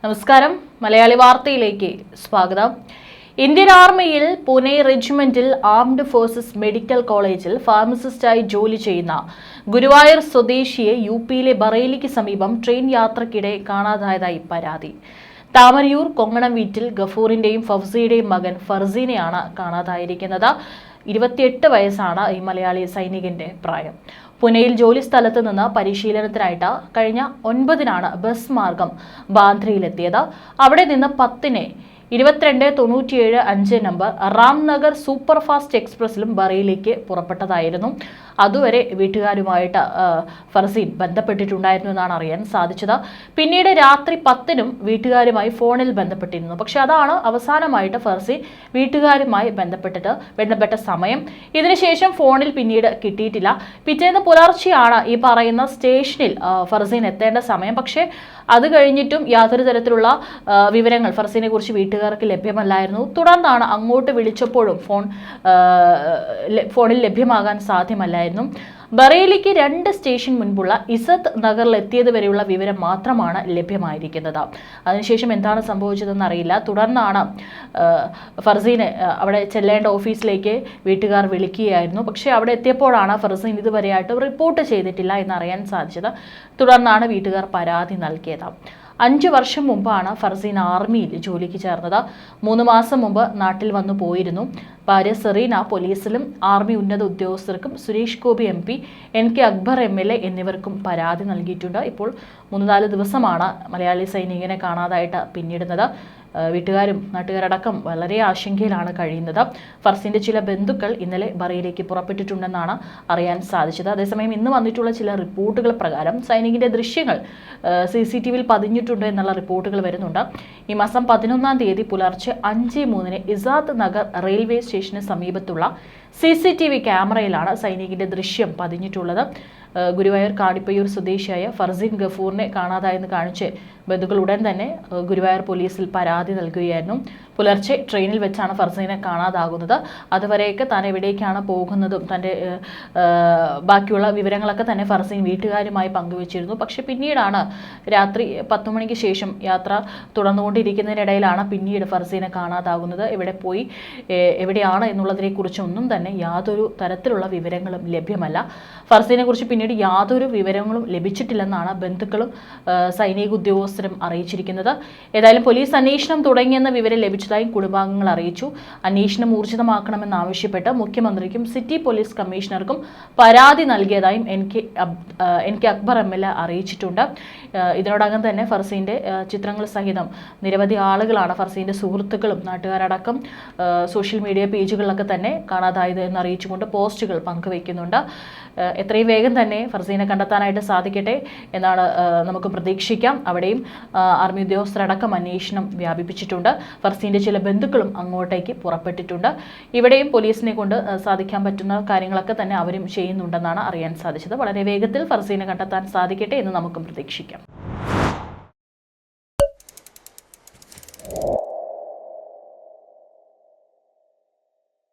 നമസ്കാരം. മലയാളി വാർത്തയിലേക്ക് സ്വാഗതം. ഇന്ത്യൻ ആർമിയിൽ പൂനെ റെജിമെന്റിൽ ആംഡ് ഫോഴ്സസ് മെഡിക്കൽ കോളേജിൽ ഫാർമസിസ്റ്റായി ജോലി ചെയ്യുന്ന ഗുരുവായൂർ സ്വദേശിയെ യുപിയിലെ ബറേലിക്ക് സമീപം ട്രെയിൻ യാത്രക്കിടെ കാണാതായതായി പരാതി. താമരയൂർ കൊങ്ങണം വീട്ടിൽ ഗഫൂറിന്റെയും ഫൗസിയുടെയും മകൻ ഫർസീനെയാണ് കാണാതായിരിക്കുന്നത്. 28 വയസ്സാണ് ഈ മലയാളി സൈനികന്റെ പ്രായം. പുനെയിൽ ജോലി സ്ഥലത്ത് നിന്ന് പരിശീലനത്തിനായിട്ട് കഴിഞ്ഞ 9-നാണ് ബസ് മാർഗം ബാന്ദ്രയിലെത്തിയത്. അവിടെ നിന്ന് 10-ന് 2297 നമ്പർ റാംനഗർ സൂപ്പർ ഫാസ്റ്റ് എക്സ്പ്രസിലും ബറയിലേക്ക് പുറപ്പെട്ടതായിരുന്നു. അതുവരെ വീട്ടുകാരുമായിട്ട് ഫർസീൻ ബന്ധപ്പെട്ടിട്ടുണ്ടായിരുന്നു എന്നാണ് അറിയാൻ സാധിച്ചത്. പിന്നീട് രാത്രി 10-നും വീട്ടുകാരുമായി ഫോണിൽ ബന്ധപ്പെട്ടിരുന്നു. പക്ഷെ അതാണ് അവസാനമായിട്ട് ഫർസീൻ വീട്ടുകാരുമായി ബന്ധപ്പെട്ട സമയം. ഇതിനുശേഷം ഫോണിൽ പിന്നീട് കിട്ടിയിട്ടില്ല. പിറ്റേന്ന് പുലർച്ചെയാണ് ഈ പറയുന്ന സ്റ്റേഷനിൽ ഫർസീൻ എത്തേണ്ട സമയം. പക്ഷേ അത് കഴിഞ്ഞിട്ടും യാതൊരു തരത്തിലുള്ള വിവരങ്ങൾ ഫർസീനെ കുറിച്ച് വീട്ടുകാർക്ക് ലഭ്യമല്ലായിരുന്നു. തുടർന്നാണ് അങ്ങോട്ട് വിളിച്ചപ്പോഴും ഫോണിൽ ലഭ്യമാകാൻ സാധ്യമല്ലായിരുന്നു. ബറേലിക്ക് 2 സ്റ്റേഷൻ മുൻപുള്ള ഇസത്ത് നഗറിൽ എത്തിയത് വരെയുള്ള വിവരം മാത്രമാണ് ലഭ്യമായിരിക്കുന്നത്. അതിനുശേഷം എന്താണ് സംഭവിച്ചതെന്ന് അറിയില്ല. തുടർന്നാണ് ഫർസീനെ അവിടെ ചെല്ലേണ്ട ഓഫീസിലേക്ക് വീട്ടുകാർ വിളിക്കുകയായിരുന്നു. പക്ഷേ അവിടെ എത്തിയപ്പോഴാണ് ഫർസീൻ ഇതുവരെയായിട്ട് റിപ്പോർട്ട് ചെയ്തിട്ടില്ല എന്നറിയാൻ സാധിച്ചത്. തുടർന്നാണ് വീട്ടുകാർ പരാതി നൽകിയത്. 5 വർഷം മുമ്പാണ് ഫർസീൻ ആർമിയിൽ ജോലിക്ക് ചേർന്നത്. 3 മാസം മുമ്പ് നാട്ടിൽ വന്നു പോയിരുന്നു. ഭാര്യ സെറീന പോലീസിലും ആർമി ഉന്നത ഉദ്യോഗസ്ഥർക്കും Suresh Gopi MP, NK Akbar MLA എന്നിവർക്കും പരാതി നൽകിയിട്ടുണ്ട്. ഇപ്പോൾ 3-4 ദിവസമാണ് മലയാളി സൈനികനെ കാണാതായിട്ട് പിന്നിടുന്നത്. വീട്ടുകാരും നാട്ടുകാരടക്കം വളരെ ആശങ്കയിലാണ് കഴിയുന്നത്. ഫർസീന്റെ ചില ബന്ധുക്കൾ ഇന്നലെ ബറയിലേക്ക് പുറപ്പെട്ടിട്ടുണ്ടെന്നാണ് അറിയാൻ സാധിച്ചത്. അതേസമയം ഇന്ന് വന്നിട്ടുള്ള ചില റിപ്പോർട്ടുകൾ പ്രകാരം സൈനികന്റെ ദൃശ്യങ്ങൾ CCTVയിൽ പതിഞ്ഞിട്ടുണ്ട് എന്നുള്ള റിപ്പോർട്ടുകൾ വരുന്നുണ്ട്. ഈ മാസം 11-ാം തീയതി പുലർച്ചെ 5:03-ന് ഇസാത്ത് നഗർ റെയിൽവേ സ്റ്റേഷന് സമീപത്തുള്ള CCTV ക്യാമറയിലാണ് സൈനികന്റെ ദൃശ്യം പതിഞ്ഞിട്ടുള്ളത്. ഗുരുവായൂർ കാടിപ്പയ്യൂർ സ്വദേശിയായ ഫർസീൻ ഗഫൂറിനെ കാണാതായെന്ന് കാണിച്ച് ബന്ധുക്കൾ ഉടൻ തന്നെ ഗുരുവായൂർ പോലീസിൽ പരാതി നൽകുകയായിരുന്നു. പുലർച്ചെ ട്രെയിനിൽ വെച്ചാണ് ഫർസീനെ കാണാതാകുന്നത്. അതുവരെയൊക്കെ താൻ എവിടേക്കാണ് പോകുന്നതും തൻ്റെ ബാക്കിയുള്ള വിവരങ്ങളൊക്കെ തന്നെ ഫർസീൻ വീട്ടുകാരുമായി പങ്കുവച്ചിരുന്നു. പക്ഷെ പിന്നീടാണ് രാത്രി 10 മണിക്ക് ശേഷം യാത്ര തുടർന്നുകൊണ്ടിരിക്കുന്നതിനിടയിലാണ് പിന്നീട് ഫർസീനെ കാണാതാകുന്നത്. എവിടെ പോയി എവിടെയാണ് എന്നുള്ളതിനെക്കുറിച്ചൊന്നും തന്നെ യാതൊരു തരത്തിലുള്ള വിവരങ്ങളും ലഭ്യമല്ല. ഫർസീനെ കുറിച്ച് പിന്നീട് യാതൊരു വിവരങ്ങളും ലഭിച്ചിട്ടില്ലെന്നാണ് ബന്ധുക്കളും സൈനിക ഉദ്യോഗസ്ഥരും അറിയിച്ചിരിക്കുന്നത്. ഏതായാലും പോലീസ് അന്വേഷണം തുടങ്ങിയെന്ന വിവരം ലഭിച്ചതായും കുടുംബാംഗങ്ങൾ അറിയിച്ചു. അന്വേഷണം ഊർജിതമാക്കണമെന്നാവശ്യപ്പെട്ട് മുഖ്യമന്ത്രിക്കും സിറ്റി പോലീസ് കമ്മീഷണർക്കും പരാതി നൽകിയതായും NK അക്ബർ MLA അറിയിച്ചിട്ടുണ്ട്. ഇതിനോടകം തന്നെ ഫർസീന്റെ ചിത്രങ്ങൾ സഹിതം നിരവധി ആളുകളാണ്, ഫർസീന്റെ സുഹൃത്തുക്കളും നാട്ടുകാരടക്കം സോഷ്യൽ മീഡിയ പേജുകളിലൊക്കെ തന്നെ കാണാതായത് എന്ന് അറിയിച്ചുകൊണ്ട് പോസ്റ്റുകൾ പങ്കുവയ്ക്കുന്നുണ്ട്. എത്രയും വേഗം തന്നെ ഫർസീനെ കണ്ടെത്താനായിട്ട് സാധിക്കട്ടെ എന്നാണ് നമുക്ക് പ്രതീക്ഷിക്കാം. അവിടെയും ആർമി ഉദ്യോഗസ്ഥരടക്കം അന്വേഷണം വ്യാപിപ്പിച്ചിട്ടുണ്ട്. ഫർസീന്റെ ചില ബന്ധുക്കളും അങ്ങോട്ടേക്ക് പുറപ്പെട്ടിട്ടുണ്ട്. ഇവിടെയും പോലീസിനെ കൊണ്ട് സാധിക്കാൻ പറ്റുന്ന കാര്യങ്ങളൊക്കെ തന്നെ അവരും ചെയ്യുന്നുണ്ടെന്നാണ് അറിയാൻ സാധിച്ചത്. വളരെ വേഗത്തിൽ ഫർസീനെ കണ്ടെത്താൻ സാധിക്കട്ടെ എന്ന് നമുക്കും പ്രതീക്ഷിക്കാം.